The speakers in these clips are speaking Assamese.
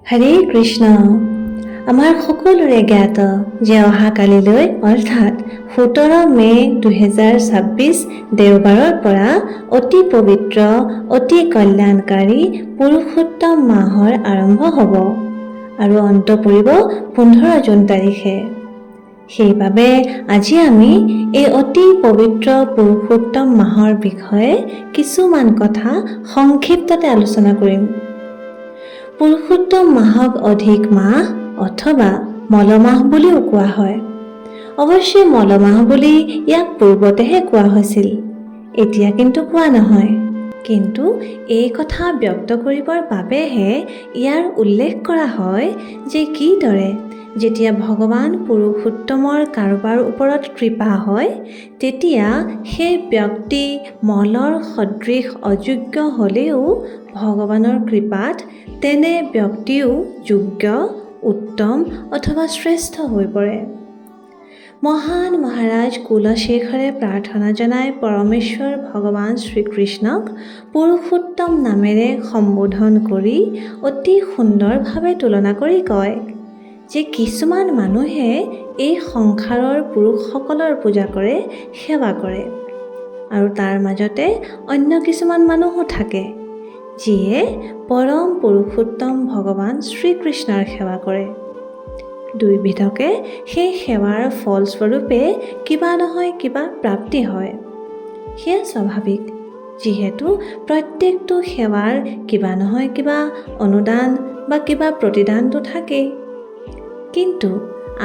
হৰে কৃষ্ণ। আমাৰ সকলোৰে জ্ঞাত যে অহাকালিলৈ অৰ্থাৎ 17 মে' 2026 দেওবাৰৰ পৰা অতি পবিত্ৰ অতি কল্যাণকাৰী পুৰুষোত্তম মাহৰ আৰম্ভ হ'ব আৰু অন্ত পৰিব 15 জুন তাৰিখে। সেইবাবে আজি আমি এই অতি পবিত্ৰ পুৰুষোত্তম মাহৰ বিষয়ে কিছুমান কথা সংক্ষিপ্ততে আলোচনা কৰিম। পুৰুষোত্তম মাহক অধিক মাহ অথবা মলমাহ বুলিও কোৱা হয়। অৱশ্যে মলমাহ বুলি ইয়াক পূৰ্বতেহে কোৱা হৈছিল, এতিয়া কিন্তু কোৱা নহয়। কিন্তু এই কথা ব্যক্ত কৰিবৰ বাবেহে ইয়াৰ উল্লেখ কৰা হয় যে কিদৰে যেতিয়া ভগৱান পুৰুষোত্তমৰ কাৰোবাৰ ওপৰত কৃপা হয়, তেতিয়া সেই ব্যক্তি মলৰ সদৃশ অযোগ্য হ'লেও ভগৱানৰ কৃপাত তেনে ব্যক্তিও যোগ্য, উত্তম অথবা শ্ৰেষ্ঠ হৈ পৰে। মহান মহাৰাজ কুলশেখৰে প্ৰাৰ্থনা জনাই পৰমেশ্বৰ ভগৱান শ্ৰীকৃষ্ণক পুৰুষোত্তম নামেৰে সম্বোধন কৰি অতি সুন্দৰভাৱে তুলনা কৰি কয় যে কিছুমান মানুহে এই সংসাৰৰ পুৰুষসকলৰ পূজা কৰে, সেৱা কৰে, আৰু তাৰ মাজতে অন্য কিছুমান মানুহো থাকে যিয়ে পৰম পুৰুষোত্তম ভগৱান শ্ৰীকৃষ্ণৰ সেৱা কৰে। দুয়োবিধকে সেই সেৱাৰ ফলস্বৰূপে কিবা নহয় কিবা প্ৰাপ্তি হয়। সেয়া স্বাভাৱিক, যিহেতু প্ৰত্যেকটো সেৱাৰ কিবা নহয় কিবা অনুদান বা কিবা প্ৰতিদানটো থাকেই। কিন্তু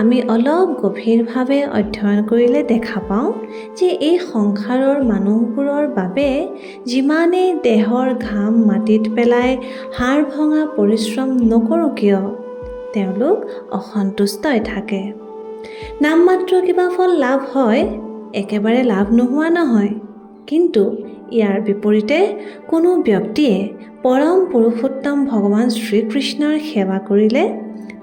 আমি অলপ গভীৰভাৱে অধ্যয়ন কৰিলে দেখা পাওঁ যে এই সংসাৰৰ মানুহবোৰৰ বাবে যিমানেই দেহৰ ঘাম মাটিত পেলাই হাড় ভঙা পৰিশ্ৰম নকৰোঁ কিয়, তেওঁলোক অসন্তুষ্টই থাকে। নামমাত্ৰ কিবা ফল লাভ হয়, একেবাৰে লাভ নোহোৱা নহয়। কিন্তু ইয়াৰ বিপৰীতে কোনো ব্যক্তিয়ে পৰম পুৰুষোত্তম ভগৱান শ্ৰীকৃষ্ণৰ সেৱা কৰিলে,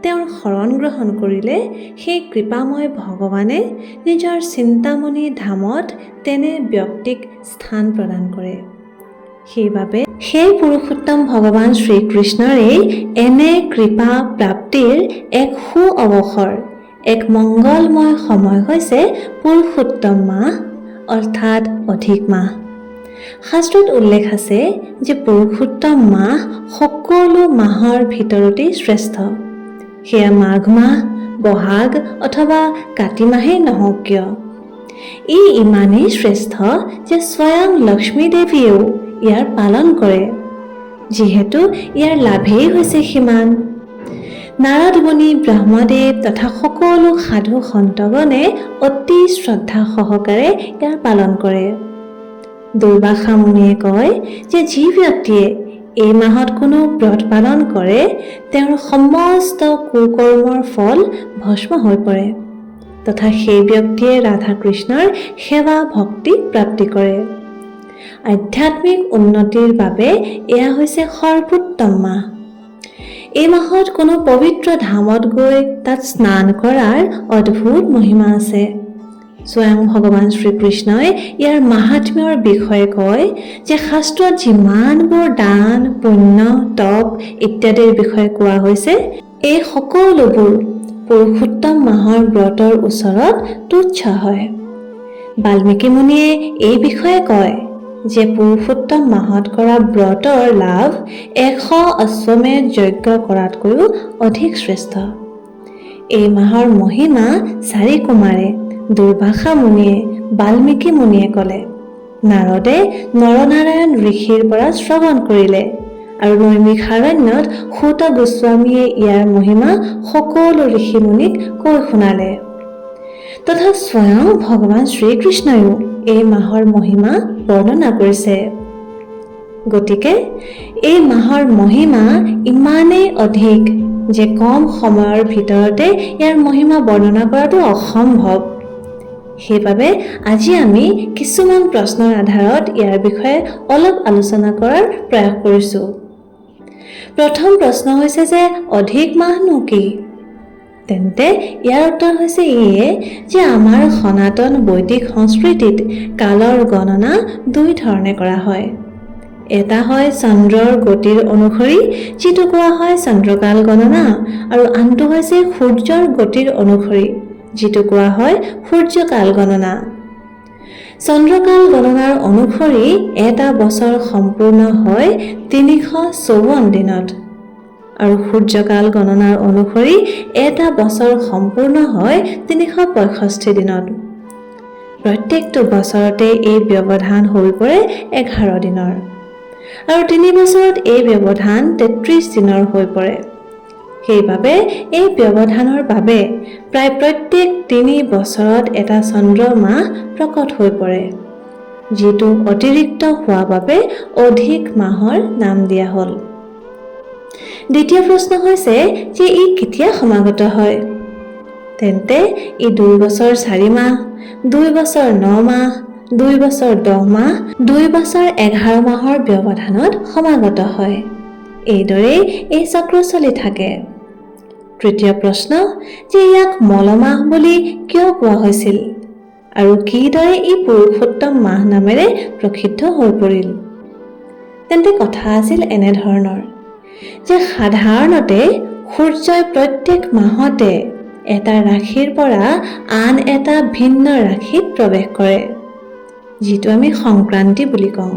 তেওঁৰ শৰণ গ্ৰহণ কৰিলে, সেই কৃপাময় ভগৱানে নিজৰ চিন্তামণি ধামত তেনে ব্যক্তিক স্থান প্ৰদান কৰে। সেইবাবে সেই পুৰুষোত্তম ভগৱান শ্ৰীকৃষ্ণৰেই এনে কৃপা প্ৰাপ্তিৰ এক সু অৱসৰ, এক মংগলময় সময় হৈছে পুৰুষোত্তম মাহ অৰ্থাৎ অধিক মাহ। শাস্ত্ৰত উল্লেখ আছে যে পুৰুষোত্তম মাহ সকলো মাহৰ ভিতৰতেই শ্ৰেষ্ঠ। সেয়া মাঘ মাহ, বহাগ অথবা কাতি মাহেই নহওক কিয়। ই ইমানেই শ্ৰেষ্ঠ যে স্বয়ং লক্ষ্মী দেৱীয়েও ইয়াৰ পালন কৰে, যিহেতু ইয়াৰ লাভেই হৈছে সিমান। নাৰদ মুনি, ব্ৰহ্মদেৱ তথা সকলো সাধু সন্তগণে অতি শ্ৰদ্ধা সহকাৰে ইয়াৰ পালন কৰে। দুৰ্বাসা মুনিয়ে কয় যে যি ব্যক্তিয়ে এই মাহত কোনো ব্ৰত পালন কৰে, তেওঁৰ সমস্ত কুকৰ্মৰ ফল ভস্ম হৈ পৰে তথা সেই ব্যক্তিয়ে ৰাধা কৃষ্ণৰ সেৱা ভক্তি প্ৰাপ্তি কৰে। আধ্যাত্মিক উন্নতিৰ বাবে এয়া হৈছে সৰ্বোত্তম মাহ। এই মাহত কোনো পবিত্ৰ ধামত গৈ তাত স্নান কৰাৰ অদ্ভুত মহিমা আছে। স্বয়ং ভগৱান শ্ৰীকৃষ্ণই ইয়াৰ মাহাত্ম্যৰ বিষয়ে কয় যে শাস্ত্ৰত যিমানবোৰ দান, পুণ্য, তপ ইত্যাদিৰ বিষয়ে কোৱা হৈছে, এই সকলোবোৰ পুৰুষোত্তম মাহৰ ব্ৰতৰ ওচৰত তুচ্ছ হয়। বাল্মীকি মুনিয়ে এই বিষয়ে কয় যে পুৰুষোত্তম মাহত কৰা ব্ৰতৰ লাভ 100 অশ্বমেধ যজ্ঞ কৰাতকৈও অধিক শ্ৰেষ্ঠ। এই মাহৰ মহিমা 4 কুমাৰে, দুৰ্বাসা মুনিয়ে, বাল্মীকি মুনিয়ে ক'লে। নাৰদে নৰনাৰায়ণ ঋষিৰ পৰা শ্ৰৱণ কৰিলে আৰু নৈমিষাৰণ্যত সূত গোস্বামীয়ে ইয়াৰ মহিমা সকলো ঋষি মুনিক কৈ শুনালে। তথা স্বয়ং ভগৱান শ্ৰীকৃষ্ণয়ো এই মাহৰ মহিমা বৰ্ণনা কৰিছে। গতিকে এই মাহৰ মহিমা ইমানেই অধিক যে কম সময়ৰ ভিতৰতে ইয়াৰ মহিমা বৰ্ণনা কৰাটো অসম্ভৱ। সেইবাবে আজি আমি কিছুমান প্ৰশ্নৰ আধাৰত ইয়াৰ বিষয়ে অলপ আলোচনা কৰাৰ প্ৰয়াস কৰিছোঁ। প্ৰথম প্ৰশ্ন হৈছে যে অধিক মাহনো কি? তেন্তে ইয়াৰ উত্তৰ হৈছে এয়ে যে আমাৰ সনাতন বৈদিক সংস্কৃতিত কালৰ গণনা 2 ধৰণে কৰা হয়। এটা হয় চন্দ্ৰৰ গতিৰ অনুসৰি, যিটো কোৱা হয় চন্দ্ৰকাল গণনা, আৰু আনটো হৈছে সূৰ্যৰ গতিৰ অনুসৰি, যিটো কোৱা হয় সূৰ্যকাল গণনা। চন্দ্ৰকাল গণনাৰ অনুসৰি এটা বছৰ সম্পূৰ্ণ হয় 354 দিনত, আৰু সূৰ্যকাল গণনাৰ অনুসৰি এটা বছৰ সম্পূৰ্ণ হয় 365 দিনত। প্ৰত্যেকটো বছৰতে এই ব্যৱধান হৈ পৰে 11 দিনৰ, আৰু 3 বছৰত এই ব্যৱধান 33 দিনৰ হৈ পৰে। সেইবাবে এই ব্যৱধানৰ বাবে প্ৰায় প্ৰত্যেক 3 বছৰত এটা চন্দ্ৰমাহ প্ৰকট হৈ পৰে, যিটো অতিৰিক্ত হোৱা বাবে অধিক মাহৰ নাম দিয়া হ'ল। দ্বিতীয় প্ৰশ্ন হৈছে যে ই কেতিয়া সমাগত হয়? তেন্তে ই 2 বছৰ 4 মাহ, 2 বছৰ 9 মাহ, 2 বছৰ 10 মাহ, 2 বছৰ 11 মাহৰ ব্যৱধানত সমাগত হয়। এইদৰেই এই চক্ৰ চলি থাকে। তৃতীয় প্ৰশ্ন যে ইয়াক মলমাহ বুলি কিয় কোৱা হৈছিল, আৰু কিদৰে ই পুৰুষোত্তম মাহ নামেৰে প্ৰসিদ্ধ হৈ পৰিল? তেন্তে কথা আছিল এনেধৰণৰ যে সাধাৰণতে সূৰ্যই প্ৰত্যেক মাহতে এটা ৰাশিৰ পৰা আন এটা ভিন্ন ৰাশিত প্ৰৱেশ কৰে, যিটো আমি সংক্ৰান্তি বুলি কওঁ।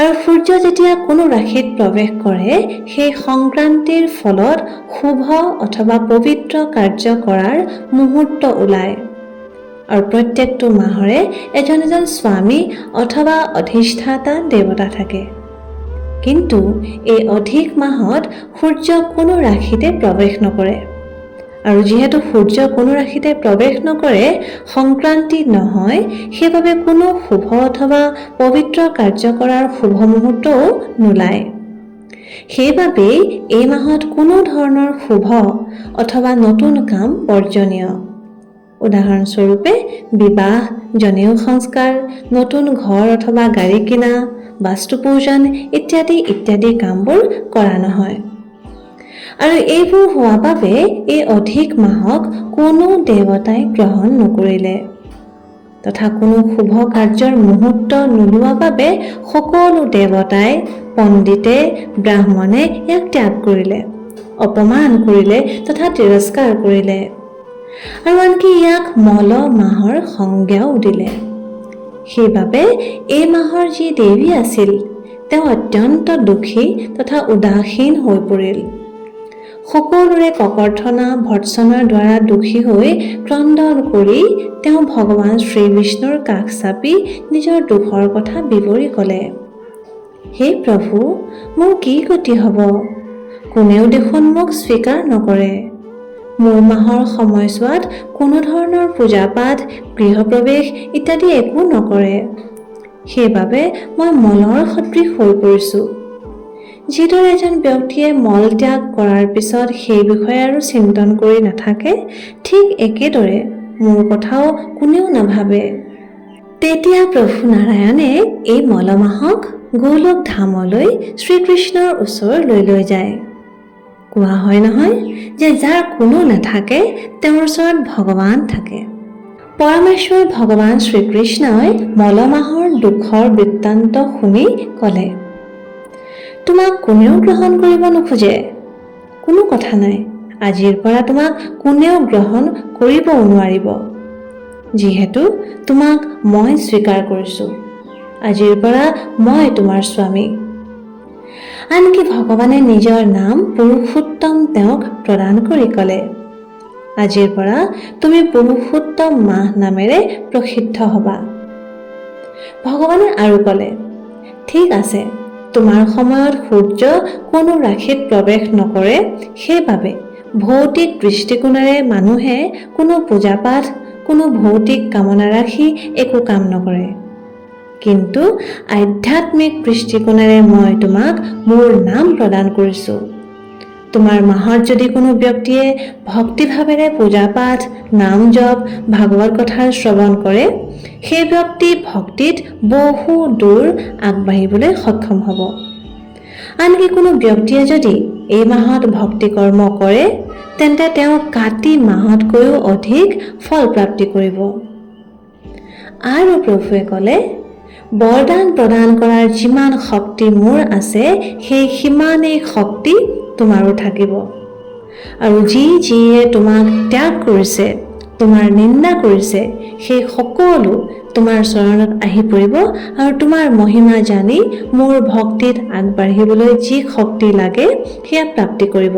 আৰু সূৰ্য যেতিয়া কোনো ৰাশিত প্ৰৱেশ কৰে, সেই সংক্ৰান্তিৰ ফলত শুভ অথবা পবিত্ৰ কাৰ্য কৰাৰ মুহূৰ্ত ওলায়। আৰু প্ৰত্যেকটো মাহৰে এজন এজন স্বামী অথবা অধিষ্ঠাতা দেৱতা থাকে। কিন্তু এই অধিক মাহত সূৰ্য কোনো ৰাশিতে প্ৰৱেশ নকৰে, আৰু যিহেতু সূৰ্য কোনো ৰাশিতে প্ৰৱেশ নকৰে, সংক্ৰান্তি নহয়, সেইবাবে কোনো শুভ অথবা পবিত্ৰ কাৰ্য কৰাৰ শুভ মুহূৰ্তও নোলায়। সেইবাবেই এই মাহত কোনো ধৰণৰ শুভ অথবা নতুন কাম বৰ্জনীয়। উদাহৰণস্বৰূপে বিবাহ, জনেউ সংস্কাৰ, নতুন ঘৰ অথবা গাড়ী কিনা, বাস্তু পূজন ইত্যাদি ইত্যাদি কামবোৰ কৰা নহয়। আৰু এইবোৰ হোৱা বাবে এই অধিক মাহক কোনো দেৱতাই গ্ৰহণ নকৰিলে, তথা কোনো শুভ কাৰ্যৰ মুহূৰ্ত নোলোৱা বাবে সকলো দেৱতাই, পণ্ডিতে, ব্ৰাহ্মণে ইয়াক ত্যাগ কৰিলে, অপমান কৰিলে তথা তিৰস্কাৰ কৰিলে, আৰু আনকি ইয়াক মল মাহৰ সংজ্ঞাও দিলে। সেইবাবে এই মাহৰ যি দেৱী আছিল, তেওঁ অত্যন্ত দুখী তথা উদাসীন হৈ পৰিল। সকলোৰে ককৰ্থনা ভৰ্ৎসনাৰ দ্বাৰা দুখী হৈ ক্ৰন্দন কৰি তেওঁ ভগৱান শ্ৰীবিষ্ণুৰ কাষ চাপি নিজৰ দুখৰ কথা বিৱৰি ক'লে, হে প্ৰভু, মোৰ কি গতি হ'ব? কোনেও দেখোন মোক স্বীকাৰ নকৰে। মোৰ মাহৰ সময়ছোৱাত কোনো ধৰণৰ পূজা পাঠ, গৃহপ্ৰৱেশ ইত্যাদি একো নকৰে। সেইবাবে মই মলৰ সদৃশ হৈ পৰিছোঁ। যিদৰে এজন ব্যক্তিয়ে মল ত্যাগ কৰাৰ পিছত সেই বিষয়ে আৰু চিন্তন কৰি নাথাকে, ঠিক একেদৰে মোৰ কথাও কোনেও নাভাবে। তেতিয়া প্ৰভু নাৰায়ণে এই মলমাহক গোলোক ধামলৈ শ্ৰীকৃষ্ণৰ ওচৰলৈ লৈ যায়। কোৱা হয় নহয় যে যাৰ কোনো নাথাকে, তেওঁৰ ওচৰত ভগৱান থাকে। পৰমেশ্বৰ ভগৱান শ্ৰীকৃষ্ণই মলমাহৰ দুখৰ বৃত্তান্ত শুনি ক'লে, তোমাক কোনেও গ্ৰহণ কৰিব নোখোজে। কোনো কথা নাই, আজিৰ পৰা তোমাক কোনেও গ্ৰহণ কৰিবও নোৱাৰিব। যিহেতু তোমাক মই স্বীকাৰ কৰিছোঁ, আজিৰ পৰা মই তোমাৰ স্বামী। আনকি ভগৱানে নিজৰ নাম পুৰুষোত্তম তেওঁক প্ৰদান কৰি ক'লে, আজিৰ পৰা তুমি পুৰুষোত্তম মাহ নামেৰে প্ৰসিদ্ধ হ'বা। ভগৱানে আৰু ক'লে, ঠিক আছে, তোমাৰ সময়ত সূৰ্য কোনো ৰাশিত প্ৰৱেশ নকৰে, সেইবাবে ভৌতিক দৃষ্টিকোণেৰে মানুহে কোনো পূজা পাঠ, কোনো ভৌতিক কামনা ৰাখি একো কাম নকৰে। কিন্তু আধ্যাত্মিক দৃষ্টিকোণেৰে মই তোমাক মোৰ নাম প্ৰদান কৰিছোঁ। তোমাৰ মাহত যদি কোনো ব্যক্তিয়ে ভক্তিভাৱেৰে পূজা পাঠ, নাম জপ, ভাগৱত কথাৰ শ্ৰৱণ কৰে, সেই ব্যক্তি ভক্তিত বহু দূৰ আগবাঢ়িবলৈ সক্ষম হ'ব। আনকি কোনো ব্যক্তিয়ে যদি এই মাহত ভক্তি কৰ্ম কৰে, তেন্তে তেওঁ কাতি মাহতকৈও অধিক ফল প্ৰাপ্তি কৰিব। আৰু প্ৰভুৱে ক'লে, বৰদান প্ৰদান কৰাৰ যিমান শক্তি মোৰ আছে সেই সিমানেই শক্তি তোমাৰো থাকিব। আৰু যিয়ে তোমাক ত্যাগ কৰিছে, তোমাৰ নিন্দা কৰিছে, সেই সকলো তোমাৰ চৰণত আহি পৰিব আৰু তোমাৰ মহিমা জানি মোৰ ভক্তিত আগবাঢ়িবলৈ যি শক্তি লাগে সেয়া প্ৰাপ্তি কৰিব।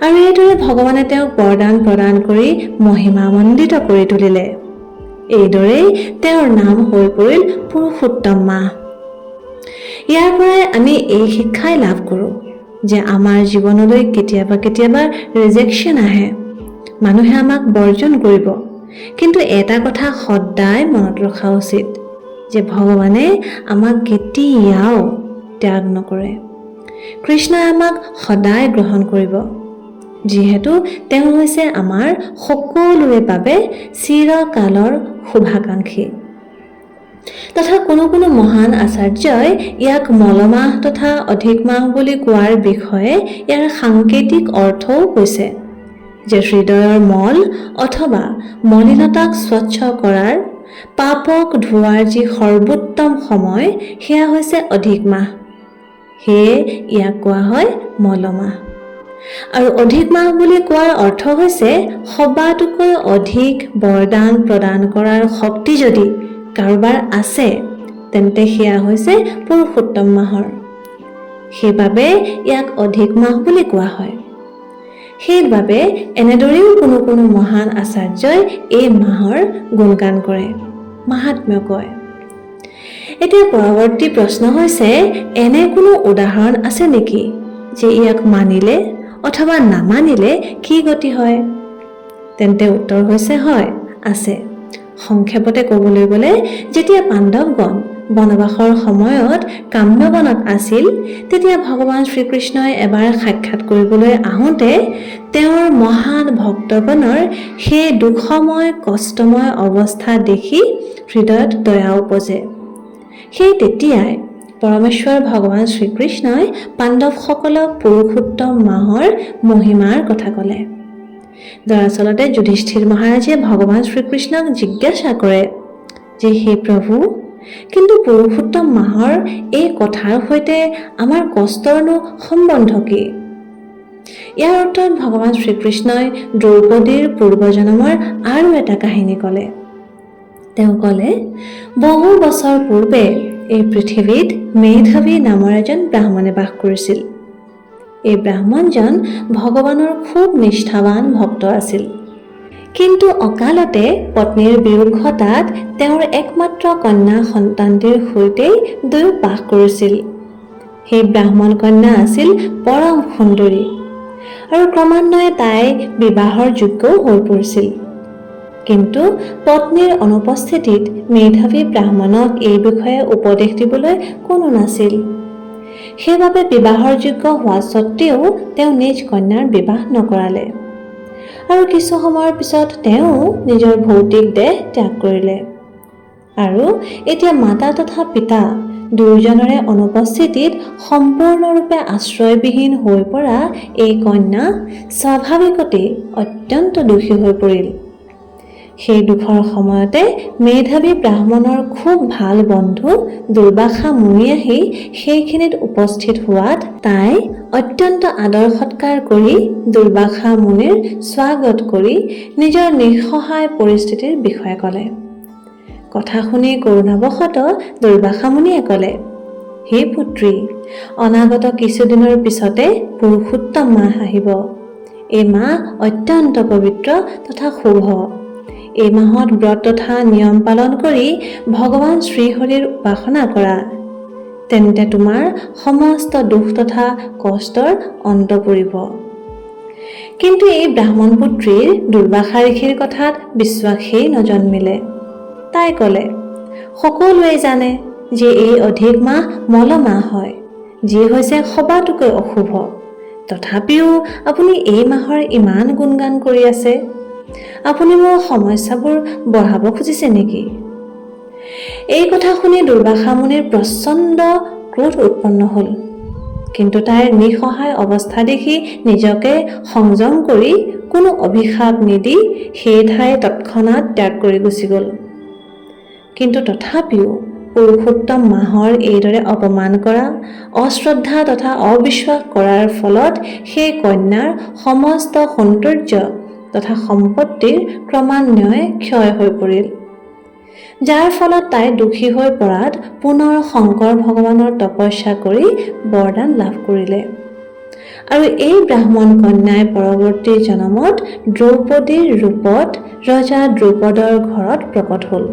আৰু এইদৰে ভগৱানে তেওঁক বৰদান প্ৰদান কৰি মহিমামণ্ডিত কৰি তুলিলে। এইদৰেই তেওঁৰ নাম হৈ পৰিল পুৰুষোত্তম মাহ। ইয়াৰ পৰাই আমি এই শিক্ষাই লাভ কৰোঁ যে আমাৰ জীৱনলৈ কেতিয়াবা কেতিয়াবা ৰিজেকশ্যন আহে, মানুহে আমাক বৰ্জন কৰিব, কিন্তু এটা কথা সদায় মনত ৰখা উচিত যে ভগৱানে আমাক কেতিয়াও ত্যাগ নকৰে। কৃষ্ণই আমাক সদায় গ্ৰহণ কৰিব, যিহেতু তেওঁ হৈছে আমাৰ সকলোৰে বাবে চিৰকালৰ শুভাকাংক্ষী। তথা কোনো কোনো মহান আচাৰ্যই ইয়াক মলমাহ তথা অধিক মাহ বুলি কোৱাৰ বিষয়ে ইয়াৰ সাংকেতিক অৰ্থও কৈছে যে হৃদয়ৰ মল অথবা মলিনতাক স্বচ্ছ কৰাৰ, পাপক ধোৱাৰ যি সৰ্বোত্তম সময় সেয়া হৈছে অধিক মাহ। সেয়ে ইয়াক কোৱা হয় মলমাহ। আৰু অধিক মাহ বুলি কোৱাৰ অৰ্থ হৈছে সবাতোকৈ অধিক বৰদান প্ৰদান কৰাৰ শক্তি যদি কাৰোবাৰ আছে তেন্তে সেয়া হৈছে পুৰুষোত্তম মাহৰ। সেইবাবে ইয়াক অধিক মাহ বুলি কোৱা হয়। সেইবাবে এনেদৰেও কোনো কোনো মহান আচাৰ্যই এই মাহৰ গুণগান কৰে, মাহাত্ম্য কয়। এতিয়া পৰৱৰ্তী প্ৰশ্ন হৈছে, এনে কোনো উদাহৰণ আছে নেকি যে ইয়াক মানিলে অথবা নামানিলে কি গতি হয়? তেন্তে উত্তৰ হৈছে হয়, আছে। সংক্ষেপতে ক'বলৈ গ'লে যেতিয়া পাণ্ডৱগণ বনবাসৰ সময়ত কাম্যবনত আছিল তেতিয়া ভগৱান শ্ৰীকৃষ্ণই এবাৰ সাক্ষাৎ কৰিবলৈ আহোঁতে তেওঁৰ মহান ভক্তগণৰ সেই দুখময় কষ্টময় অৱস্থা দেখি হৃদয়ত দয়া উপজে। সেই তেতিয়াই পৰমেশ্বৰ ভগৱান শ্ৰীকৃষ্ণই পাণ্ডৱসকলক পুৰুষোত্তম মাহৰ মহিমাৰ কথা ক'লে। দৰাচলতে যুধিষ্ঠিৰ মহাৰাজে ভগৱান শ্ৰীকৃষ্ণক জিজ্ঞাসা কৰে যে হে প্ৰভু, কিন্তু পুৰুষোত্তম মাহৰ এই কথাৰ সৈতে আমাৰ কষ্টৰনো সম্বন্ধ কি? ইয়াৰ উত্তৰত ভগৱান শ্ৰীকৃষ্ণই দ্ৰৌপদীৰ পূৰ্বজন্মৰ আৰু এটা কাহিনী ক'লে। তেওঁ ক'লে, বহু বছৰ পূৰ্বে এই পৃথিৱীত মেধৱী নামৰ এজন ব্ৰাহ্মণে বাস কৰিছিল। এই ব্ৰাহ্মণজন ভগৱানৰ খুব নিষ্ঠাৱান ভক্ত আছিল। কিন্তু অকালতে পত্নীৰ বিয়োগতাত তেওঁৰ একমাত্ৰ কন্যা সন্তানটিৰ সৈতেই দুয়ো বাস কৰিছিল। সেই ব্ৰাহ্মণ কন্যা আছিল পৰম সুন্দৰী আৰু ক্ৰমান্বয়ে তাই বিবাহৰ যোগ্যও হৈ পৰিছিল। কিন্তু পত্নীৰ অনুপস্থিতিত মেধাৱী ব্ৰাহ্মণক এই বিষয়ে উপদেশ দিবলৈ কোনো নাছিল। সেইবাবে বিবাহৰ যোগ্য হোৱা স্বত্তেও তেওঁ নিজ কন্যাৰ বিবাহ নকৰালে আৰু কিছু সময়ৰ পিছত তেওঁ নিজৰ ভৌতিক দেহ ত্যাগ কৰিলে। আৰু এতিয়া মাতা তথা পিতা দুয়োজনৰে অনুপস্থিতিত সম্পূৰ্ণৰূপে আশ্ৰয়বিহীন হৈ পৰা এই কন্যা স্বাভাৱিকতেই অত্যন্ত দুখী হৈ পৰিল। সেই দুখৰ সময়তে মেধাৱী ব্ৰাহ্মণৰ খুব ভাল বন্ধু দুৰ্বাসা মুনি আহি সেইখিনিত উপস্থিত হোৱাত তাই অত্যন্ত আদৰ সৎকাৰ কৰি দুৰ্বাসা মুনিৰ স্বাগত কৰি নিজৰ নিঃসহায় পৰিস্থিতিৰ বিষয়ে ক'লে। কথা শুনি কৰোণাবশতঃ দুৰ্বাসা মুনিয়ে ক'লে, হে পুত্ৰী, অনাগত কিছুদিনৰ পিছতে পুৰুষোত্তম মাহ আহিব। এই মাহ অত্যন্ত পবিত্ৰ তথা শুভ। এই মাহত ব্ৰত তথা নিয়ম পালন কৰি ভগৱান শ্ৰীহৰিৰ উপাসনা কৰা, তেন্তে তোমাৰ সমস্ত দুখ তথা কষ্টৰ অন্ত পৰিব। কিন্তু এই ব্ৰাহ্মণ পুত্ৰীৰ দুৰ্বাসা ঋষিৰ কথাত বিশ্বাসেই নজন্মিলে। তাই ক'লে, সকলোৱে জানে যে এই অধিক মাহ মল মাহ হয়, যি হৈছে সবাতোকৈ অশুভ। তথাপিও আপুনি এই মাহৰ ইমান গুণগান কৰি আছে। আপুনি মোৰ সমস্যাবোৰ বঢ়াব খুজিছে নেকি? এই কথা শুনি দুৰ্বাসা মুনিৰ প্ৰচণ্ড ক্ৰোধ উৎপন্ন হ'ল। কিন্তু তাইৰ নিঃসহায় অৱস্থা দেখি নিজকে সংযম কৰি কোনো অভিশাপ নিদি সেই ঠাই তৎক্ষণাত ত্যাগ কৰি গুচি গ'ল। কিন্তু তথাপিও পুৰুষোত্তম মাহৰ এইদৰে অপমান কৰা, অশ্ৰদ্ধা তথা অবিশ্বাস কৰাৰ ফলত সেই কন্যাৰ সমস্ত সৌন্দৰ্য তথা সম্পত্তিৰ ক্ৰমান্বয়ে ক্ষয় হৈ পৰিল, যাৰ ফলত তাই দুখী হৈ পৰাত পুনৰ শংকৰ ভগৱানৰ তপস্যা কৰি বৰদান লাভ কৰিলে। আৰু এই ব্ৰাহ্মণ কন্যাই পৰৱৰ্তী জনমত দ্ৰৌপদীৰ ৰূপত ৰজা দ্ৰুপদৰ ঘৰত প্ৰকট হ'ল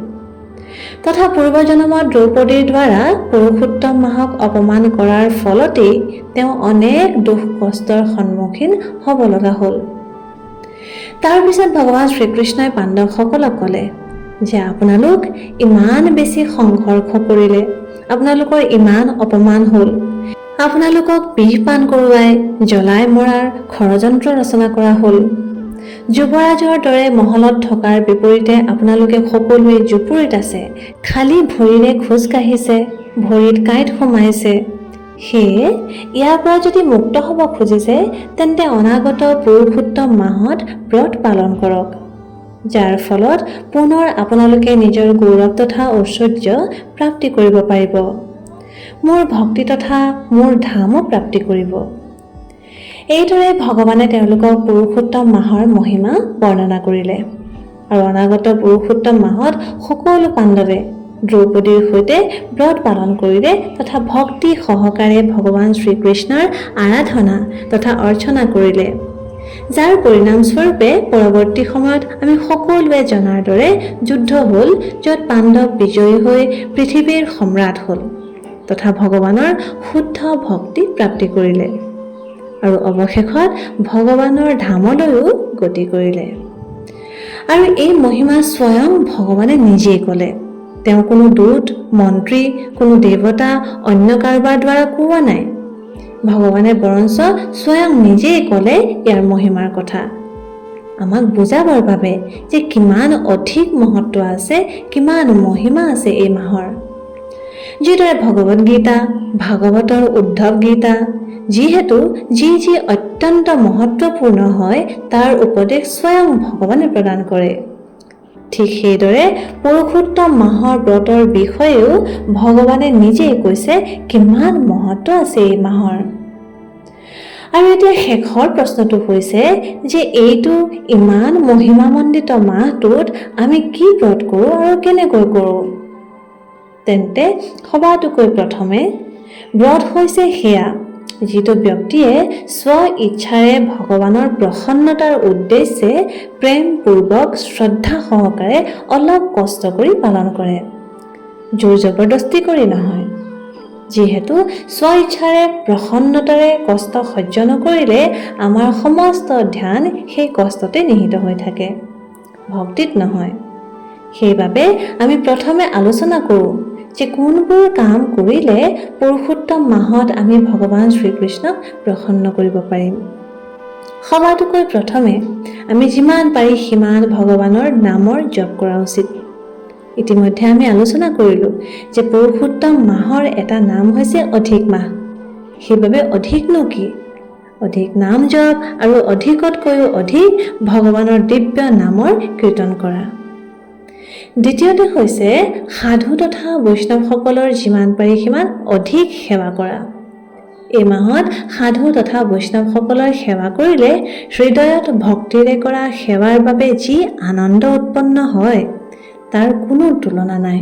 তথা পূৰ্বজনমত দ্ৰৌপদীৰ দ্বাৰা পুৰুষোত্তম মাহক অপমান কৰাৰ ফলতেই তেওঁ অনেক দুখ কষ্টৰ সন্মুখীন হ'ব লগা হ'ল। তাৰ পিছত ভগৱান শ্ৰীকৃষ্ণই পাণ্ডৱসকলক ক'লে যে আপোনালোক ইমান বেছি সংঘৰ্ষ কৰিলে, আপোনালোকৰ ইমান অপমান হ'ল, আপোনালোকক বিষ পান কৰোৱাই জ্বলাই মৰাৰ ষড়যন্ত্ৰ ৰচনা কৰা হ'ল। যুৱৰাজৰ দৰে মহলত থকাৰ বিপৰীতে আপোনালোকে সকলোৱে জুপুৰিত আছে, খালী ভৰিৰে খোজ কাঢ়িছে, ভৰিত কাঁইট সোমাইছে। সেয়ে ইয়াৰ পৰা যদি মুক্ত হ'ব খুজিছে তেন্তে অনাগত পুৰুষোত্তম মাহত ব্ৰত পালন কৰক, যাৰ ফলত পুনৰ আপোনালোকে নিজৰ গৌৰৱ তথা ঐশ্বৰ্য প্ৰাপ্তি কৰিব পাৰিব, মোৰ ভক্তি তথা মোৰ ধামো প্ৰাপ্তি কৰিব। এইদৰে ভগৱানে তেওঁলোকক পুৰুষোত্তম মাহৰ মহিমা বৰ্ণনা কৰিলে। আৰু অনাগত পুৰুষোত্তম মাহত সকলো পাণ্ডৱে দ্ৰৌপদীৰ সৈতে ব্ৰত পালন কৰিলে তথা ভক্তি সহকাৰে ভগৱান শ্ৰীকৃষ্ণৰ আৰাধনা তথা অৰ্চনা কৰিলে, যাৰ পৰিণামস্বৰূপে পৰৱৰ্তী সময়ত আমি সকলোৱে জনাৰ দৰে যুদ্ধ হ'ল, য'ত পাণ্ডৱ বিজয়ী হৈ পৃথিৱীৰ সম্ৰাট হ'ল তথা ভগৱানৰ শুদ্ধ ভক্তি প্ৰাপ্তি কৰিলে আৰু অৱশেষত ভগৱানৰ ধামলৈও গতি কৰিলে। আৰু এই মহিমা স্বয়ং ভগৱানে নিজেই ক'লে, তেওঁ কোনো দূত, মন্ত্ৰী, কোনো দেৱতা, অন্য কাৰোবাৰ দ্বাৰা কোৱা নাই। ভগৱানে বৰঞ্চ স্বয়ং নিজেই ক'লে ইয়াৰ মহিমাৰ কথা, আমাক বুজাবৰ বাবে যে কিমান অধিক মহত্ব আছে, কিমান মহিমা আছে এই মাহৰ। যিদৰে ভগৱদ গীতা, ভাগৱতৰ উদ্ধৱ গীতা, যিহেতু যি অত্যন্ত মহত্বপূৰ্ণ হয় তাৰ উপদেশ স্বয়ং ভগৱানে প্ৰদান কৰে, ঠিক সেইদৰে পুৰুষোত্তম মাহৰ ব্ৰতৰ বিষয়েও ভগৱানে নিজেই কৈছে কিমান মহত্ব আছে এই মাহৰ। আৰু এতিয়া শেষৰ প্ৰশ্নটো হৈছে যে এইটো ইমান মহিমামণ্ডিত মাহটোত আমি কি ব্ৰত কৰোঁ আৰু কেনেকৈ কৰোঁ? তেন্তে সবাতোকৈ প্ৰথমে ব্ৰত হৈছে সেয়া যিটো ব্যক্তিয়ে স্ব ইচ্ছাৰে ভগৱানৰ প্ৰসন্নতাৰ উদ্দেশ্যে প্ৰেমপূৰ্বক শ্ৰদ্ধা সহকাৰে অলপ কষ্ট কৰি পালন কৰে, জোৰ জবৰদস্তি কৰি নহয়। যিহেতু স্ব ইচ্ছাৰে প্ৰসন্নতাৰে কষ্ট সহ্য নকৰিলে আমাৰ সমস্ত ধ্যান সেই কষ্টতে নিহিত হৈ থাকে, ভক্তিত নহয়। সেইবাবে আমি প্ৰথমে আলোচনা কৰোঁ যে কোনবোৰ কাম কৰিলে পুৰুষোত্তম মাহত আমি ভগৱান শ্ৰীকৃষ্ণক প্ৰসন্ন কৰিব পাৰিম। সবাতোকৈ প্ৰথমে আমি যিমান পাৰি সিমান ভগৱানৰ নামৰ জপ কৰা উচিত। ইতিমধ্যে আমি আলোচনা কৰিলোঁ যে পুৰুষোত্তম মাহৰ এটা নাম হৈছে অধিক মাহ। সেইবাবে অধিকনো কি? অধিক নাম জপ আৰু অধিকতকৈও অধিক ভগৱানৰ দিব্য নামৰ কীৰ্তন কৰা। দ্বিতীয়তে হৈছে সাধু তথা বৈষ্ণৱসকলৰ যিমান পাৰি সিমান অধিক সেৱা কৰা। এই মাহত সাধু তথা বৈষ্ণৱসকলৰ সেৱা কৰিলে হৃদয়ত ভক্তিৰে কৰা সেৱাৰ বাবে যি আনন্দ উৎপন্ন হয় তাৰ কোনো তুলনা নাই।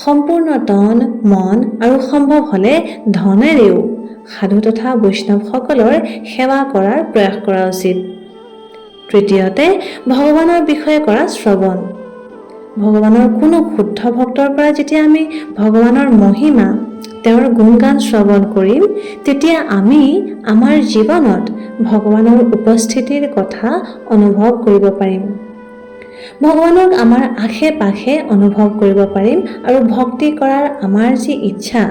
সম্পূৰ্ণ তন, মন আৰু সম্ভৱ হ'লে ধনেৰেও সাধু তথা বৈষ্ণৱসকলৰ সেৱা কৰাৰ প্ৰয়াস কৰা উচিত। তৃতীয়তে ভগৱানৰ বিষয়ে কৰা শ্ৰৱণ। ভগৱানৰ কোনো শুদ্ধ ভক্তৰ পৰা যেতিয়া আমি ভগৱানৰ মহিমা, তেওঁৰ গুণগান শ্ৰৱণ কৰিম, তেতিয়া আমি আমাৰ জীৱনত ভগৱানৰ উপস্থিতিৰ কথা অনুভৱ কৰিব পাৰিম, ভগৱানক আমাৰ আশে পাশে অনুভৱ কৰিব পাৰিম আৰু ভক্তি কৰাৰ আমাৰ যি ইচ্ছা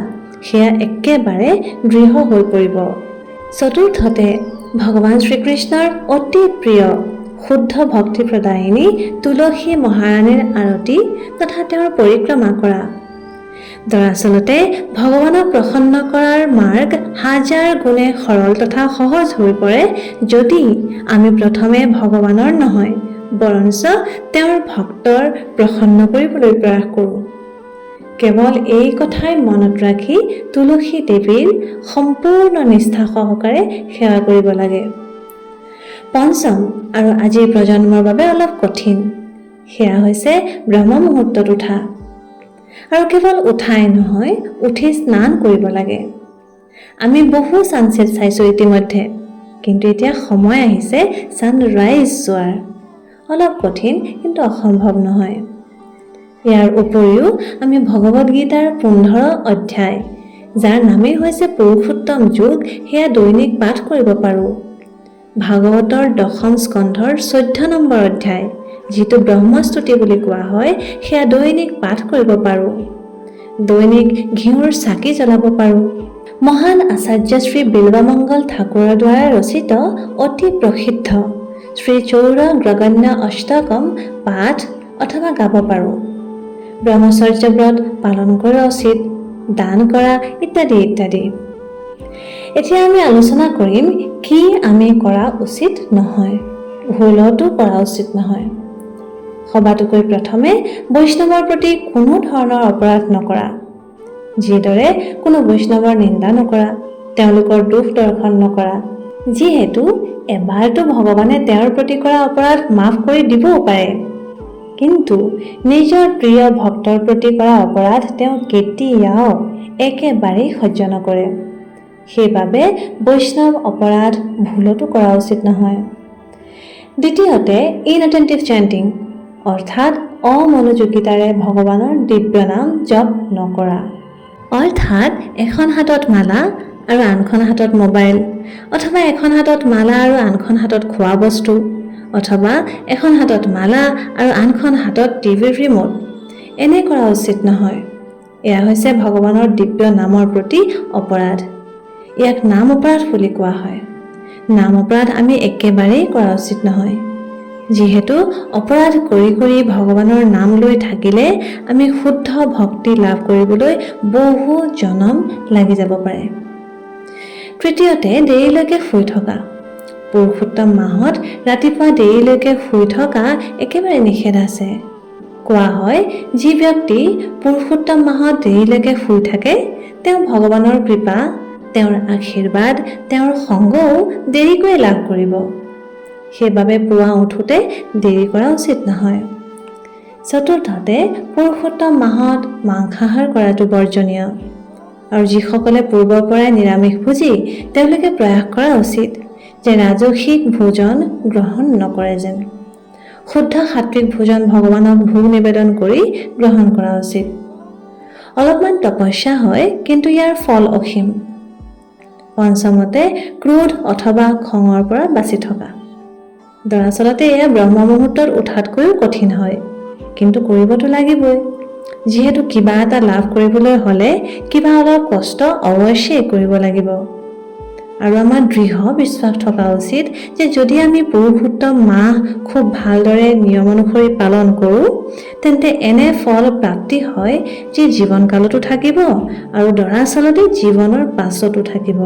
সেয়া একেবাৰে দৃঢ় হৈ পৰিব। চতুৰ্থতে ভগৱান শ্ৰীকৃষ্ণৰ অতি প্ৰিয় শুদ্ধ ভক্তি প্ৰদায়িনী তুলসী মহাৰাণীৰ আৰতি তথা তেওঁৰ পৰিক্ৰমা কৰা। দৰাচলতে ভগৱানক প্ৰসন্ন কৰাৰ মাৰ্গ হাজাৰ গুণে সৰল তথা সহজ হৈ পৰে যদি আমি প্ৰথমে ভগৱানৰ নহয় বৰঞ্চ তেওঁৰ ভক্তৰ প্ৰসন্ন কৰিবলৈ প্ৰয়াস কৰোঁ। কেৱল এই কথাই মনত ৰাখি তুলসী দেৱীৰ সম্পূৰ্ণ নিষ্ঠা সহকাৰে সেৱা কৰিব লাগে। পঞ্চম আৰু আজিৰ প্ৰজন্মৰ বাবে অলপ কঠিন, সেয়া হৈছে ব্ৰহ্ম মুহূৰ্তত উঠা। আৰু কেৱল উঠাই নহয়, উঠি স্নান কৰিব লাগে। আমি বহু ছানছেট চাইছোঁ ইতিমধ্যে, কিন্তু এতিয়া সময় আহিছে ছানৰাইজ চোৱাৰ। অলপ কঠিন, কিন্তু অসম্ভৱ নহয়। ইয়াৰ উপৰিও আমি ভগৱদ গীতাৰ 15 অধ্যায়, যাৰ নামেই হৈছে পুৰুষোত্তম যোগ, সেয়া দৈনিক পাঠ কৰিব পাৰোঁ। ভাগৱতৰ 10ম স্কন্ধৰ 14 নম্বৰ অধ্যায়, যিটো ব্ৰহ্মস্তুতি বুলি কোৱা হয়, সেয়া দৈনিক পাঠ কৰিব পাৰোঁ। দৈনিক ঘিউৰ চাকি জ্বলাব পাৰোঁ। মহান আচাৰ্য শ্ৰী বিল্বামংগল ঠাকুৰৰ দ্বাৰা ৰচিত অতি প্ৰসিদ্ধ শ্ৰী চৌৰ গ্ৰগণ্য অষ্টকম পাঠ অথবা গাব পাৰোঁ। ব্ৰহ্মচৰ্য ব্ৰত পালন কৰা উচিত, দান কৰা ইত্যাদি ইত্যাদি। এতিয়া আমি আলোচনা কৰিম কি আমি কৰা উচিত নহয়, ভুলতো কৰা উচিত নহয়। সবাতোকৈ প্ৰথমে বৈষ্ণৱৰ প্ৰতি কোনো ধৰণৰ অপৰাধ নকৰা। যিদৰে কোনো বৈষ্ণৱৰ নিন্দা নকৰা, তেওঁলোকৰ দুখ দৰ্শন নকৰা। যিহেতু এবাৰতো ভগৱানে তেওঁৰ প্ৰতি কৰা অপৰাধ মাফ কৰি দিবও পাৰে, কিন্তু নিজৰ প্ৰিয় ভক্তৰ প্ৰতি কৰা অপৰাধ তেওঁ কেতিয়াও একেবাৰেই সহ্য নকৰে। সেইবাবে বৈষ্ণৱ অপৰাধ ভুলতো কৰা উচিত নহয়। দ্বিতীয়তে ইনঅটেণ্টিভ চেণ্টিং, অৰ্থাৎ অমনোযোগিতাৰে ভগৱানৰ দিব্য নাম জপ নকৰা। অৰ্থাৎ এখন হাতত মালা আৰু আনখন হাতত মোবাইল, অথবা এখন হাতত মালা আৰু আনখন হাতত খোৱা বস্তু, অথবা এখন হাতত মালা আৰু আনখন হাতত টিভিৰ ৰিম'ট, এনে কৰা উচিত নহয়। এয়া হৈছে ভগৱানৰ দিব্য নামৰ প্ৰতি অপৰাধ। ইয়াক নাম অপৰাধ বুলি কোৱা হয়। নাম অপৰাধ আমি একেবাৰেই কৰা উচিত নহয়। যিহেতু অপৰাধ কৰি কৰি ভগৱানৰ নাম লৈ থাকিলে আমি শুদ্ধ ভক্তি লাভ কৰিবলৈ বহু জনম লাগি যাব পাৰে। তৃতীয়তে দেৰিলৈকে শুই থকা। পুৰুষোত্তম মাহত ৰাতিপুৱা দেৰিলৈকে শুই থকা একেবাৰে নিষেধ আছে। কোৱা হয়, যি ব্যক্তি পুৰুষোত্তম মাহত দেৰিলৈকে শুই থাকে, তেওঁ ভগৱানৰ কৃপা, তেওঁৰ আশীৰ্বাদ, তেওঁৰ সংগও দেৰিকৈ লাভ কৰিব। সেইবাবে পুৱা উঠোতে দেৰি কৰা উচিত নহয়। চতুৰ্থতে পুৰুষোত্তম মাহত মাংসাহাৰ কৰাটো বৰ্জনীয়। আৰু যিসকলে পূৰ্বৰ পৰাই নিৰামিষভোজী, তেওঁলোকে প্ৰয়াস কৰা উচিত যে ৰাজসিক ভোজন গ্ৰহণ নকৰে যেন। শুদ্ধ সাত্বিক ভোজন ভগৱানক ভোগ নিবেদন কৰি গ্ৰহণ কৰা উচিত। অলপমান তপস্যা হয়, কিন্তু ইয়াৰ ফল অসীম। পঞ্চমতে ক্ৰোধ অথবা খঙৰ পৰা বাচি থকা। দৰাচলতে এয়া ব্ৰহ্ম মুহূৰ্তত উঠাতকৈও কঠিন হয়, কিন্তু কৰিবতো লাগিবই। যিহেতু কিবা এটা লাভ কৰিবলৈ হ'লে কিবা অলপ কষ্ট অৱশ্যেই কৰিব লাগিব। আৰু আমাৰ দৃঢ় বিশ্বাস থকা উচিত যে যদি আমি পুৰুষোত্তম মাহ খুব ভালদৰে নিয়ম অনুসৰি পালন কৰোঁ, তেন্তে এনে ফল প্ৰাপ্তি হয় যি জীৱনকালতো থাকিব আৰু দৰাচলতে জীৱনৰ পাছতো থাকিব।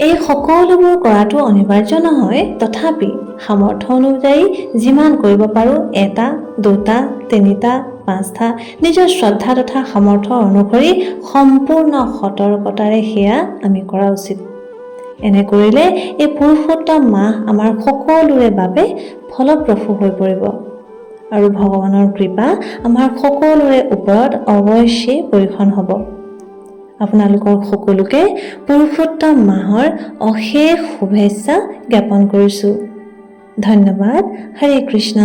এই সকলোবোৰ কৰাটো অনিবাৰ্য নহয়, তথাপি সামৰ্থ্য অনুযায়ী যিমান কৰিব পাৰোঁ, 1টা, 2টা, 3টা, 5টা, নিজৰ শ্ৰদ্ধা তথা সামৰ্থ্য অনুসৰি সম্পূৰ্ণ সতৰ্কতাৰে সেয়া আমি কৰা উচিত। এনে কৰিলে এই পুৰুষোত্তম মাহ আমাৰ সকলোৰে বাবে ফলপ্ৰসূ হৈ পৰিব আৰু ভগৱানৰ কৃপা আমাৰ সকলোৰে ওপৰত অৱশ্যেই পৰীক্ষণ হ'ব। আপোনালোকৰ সকলোকে পুৰুষোত্তম মাহৰ অশেষ শুভেচ্ছা জ্ঞাপন কৰিছোঁ। ধন্যবাদ। হৰে কৃষ্ণ।